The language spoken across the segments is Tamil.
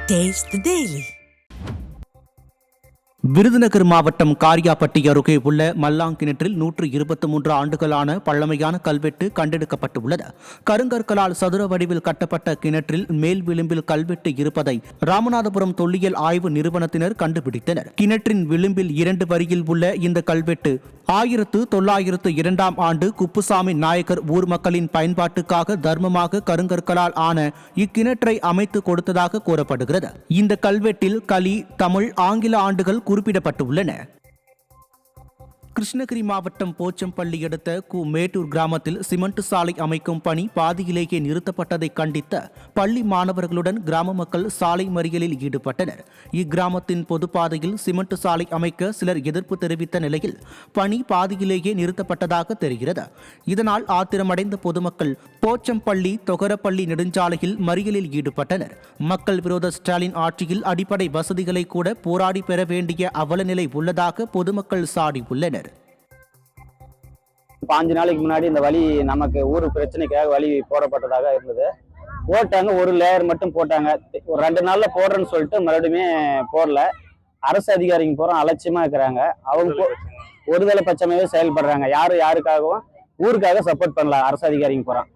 Taste the Daily. விருதுநகர் மாவட்டம் காரியாபட்டி அருகே உள்ள மல்லாங்கிணற்றில் 123 ஆண்டுகளான பழமையான கல்வெட்டு கண்டெடுக்கப்பட்டுள்ளது. கருங்கற்களால் சதுர வடிவில் கட்டப்பட்ட கிணற்றில் மேல் விளிம்பில் கல்வெட்டு இருப்பதை ராமநாதபுரம் தொல்லியல் ஆய்வு நிறுவனத்தினர் கண்டுபிடித்தனர். கிணற்றின் விளிம்பில் 2 வரியில் உள்ள இந்த கல்வெட்டு 1902ஆம் ஆண்டு குப்புசாமி நாயக்கர் ஊர் மக்களின் பயன்பாட்டுக்காக தர்மமாக கருங்கற்களால் ஆன இக்கிணற்றை அமைத்து கொடுத்ததாக கூறப்படுகிறது. இந்த கல்வெட்டில் கலி, தமிழ், ஆங்கில ஆண்டுகள் குறிப்பிடப்பட்டுள்ளன. கிருஷ்ணகிரி மாவட்டம் போச்சம்பள்ளி அடுத்த மேட்டூர் கிராமத்தில் சிமெண்ட் சாலை அமைக்கும் பணி பாதியிலேயே நிறுத்தப்பட்டதை கண்டித்த பள்ளி மாணவர்களுடன் கிராம மக்கள் சாலை மறியலில் ஈடுபட்டனர். இக்கிராமத்தின் பொதுப்பாதையில் சிமெண்ட் சாலை அமைக்க சிலர் எதிர்ப்பு தெரிவித்த நிலையில் பணி பாதியிலேயே நிறுத்தப்பட்டதாக தெரிகிறது. இதனால் ஆத்திரமடைந்த பொதுமக்கள் போச்சம்பள்ளி தொகரப்பள்ளி நெடுஞ்சாலையில் மறியலில் ஈடுபட்டனர். மக்கள் விரோத ஸ்டாலின் ஆட்சியில் அடிப்படை வசதிகளை கூட போராடி பெற வேண்டிய அவலநிலை உள்ளதாக பொதுமக்கள் சாடியுள்ளனர். 5 நாளைக்கு முன்னாடி இந்த வழி நமக்கு ஊர் பிரச்சனைக்காக வழி போடப்பட்டதாக இருந்தது. போட்டாங்க, ஒரு லேயர் மட்டும் போட்டாங்க. ஒரு 2 நாள்ல போடுறேன்னு சொல்லிட்டு மறுபடியும் போடல. அரசு அதிகாரிங்க போறோம் அலட்சியமா இருக்கிறாங்க. அவங்க ஒருதலை பட்சமாவே செயல்படுறாங்க. யாருக்காகவும் ஊருக்காக சப்போர்ட் பண்ணல. அரசு அதிகாரிங்க போறான்.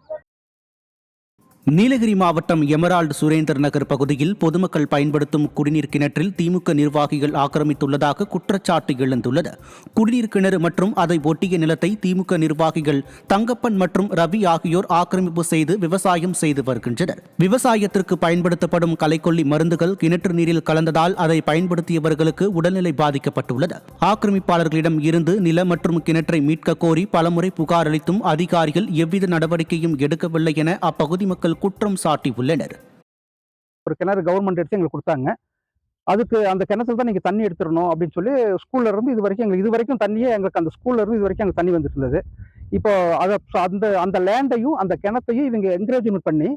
நீலகிரி மாவட்டம் எமரால்டு சுரேந்தர் நகர் பகுதியில் பொதுமக்கள் பயன்படுத்தும் குடிநீர் கிணற்றில் திமுக நிர்வாகிகள் ஆக்கிரமித்துள்ளதாக குற்றச்சாட்டு எழுந்துள்ளது. குடிநீர் கிணறு மற்றும் அதை ஒட்டிய நிலத்தை திமுக நிர்வாகிகள் தங்கப்பன் மற்றும் ரவி ஆகியோர் ஆக்கிரமிப்பு செய்து விவசாயம் செய்து வருகின்றனர். விவசாயத்திற்கு பயன்படுத்தப்படும் களைக்கொல்லி மருந்துகள் கிணற்று நீரில் கலந்ததால் அதை பயன்படுத்தியவர்களுக்கு உடல்நிலை பாதிக்கப்பட்டுள்ளது. ஆக்கிரமிப்பாளர்களிடம் இருந்து நில மற்றும் கிணற்றை மீட்க கோரி பலமுறை புகார் அளித்தும் அதிகாரிகள் எவ்வித நடவடிக்கையும் எடுக்கவில்லை என அப்பகுதி மக்கள் குற்றம் சாட்டியுள்ளனர். ஒரு கிணறு கவர்மெண்ட் எடுத்து எங்களுக்கு கொடுத்தாங்க. அதுக்கு அந்த கிணத்துல தான் நீங்க தண்ணி எடுத்துடணும் அப்படின்னு சொல்லி ஸ்கூல்ல இருந்து இது வரைக்கும் தண்ணியே எங்களுக்கு அந்த ஸ்கூல்ல இருந்து இது வரைக்கும் எங்களுக்கு தண்ணி வந்துட்டு இருந்தது. இப்போ அந்த லேண்டையும் அந்த கிணத்தையும் இவங்க என்கரேஜ்மெண்ட் பண்ணி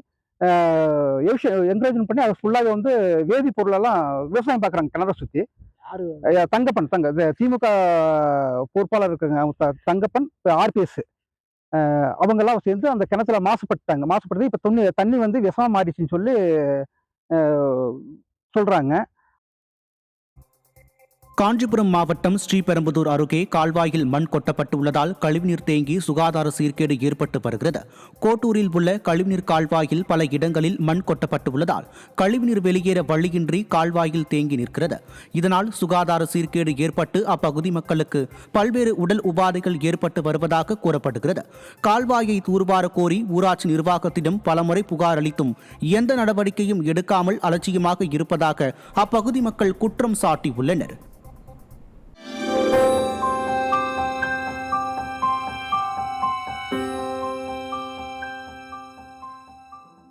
அதை ஃபுல்லாக வந்து வேதிப்பொருளெல்லாம் விவசாயம் பார்க்குறாங்க. கிணறை சுற்றி தங்கப்பன் திமுக பொறுப்பாளர் இருக்குங்க தங்கப்பன், ஆர்பிஎஸ் அவங்கெல்லாம் சேர்ந்து அந்த கிணத்துல மாசுபடுத்தி இப்ப தண்ணி வந்து விஷமா மாறிச்சுன்னு சொல்லி சொல்றாங்க. காஞ்சிபுரம் மாவட்டம் ஸ்ரீபெரும்புதூர் அருகே கால்வாயில் மண் கொட்டப்பட்டுள்ளதால் கழிவுநீர் தேங்கி சுகாதார சீர்கேடு ஏற்பட்டு வருகிறது. கோட்டூரில் உள்ள கழிவுநீர் கால்வாயில் பல இடங்களில் மண் கொட்டப்பட்டுள்ளதால் கழிவுநீர் வெளியேற வழியின்றி கால்வாயில் தேங்கி நிற்கிறது. இதனால் சுகாதார சீர்கேடு ஏற்பட்டு அப்பகுதி மக்களுக்கு பல்வேறு உடல் உபாதைகள் ஏற்பட்டு வருவதாக கூறப்படுகிறது. கால்வாயை தூர்வார கோரி ஊராட்சி நிர்வாகத்திடம் பலமுறை புகார் அளித்தும் எந்த நடவடிக்கையும் எடுக்காமல் அலட்சியமாக இருப்பதாக அப்பகுதி மக்கள் குற்றம் சாட்டியுள்ளனர்.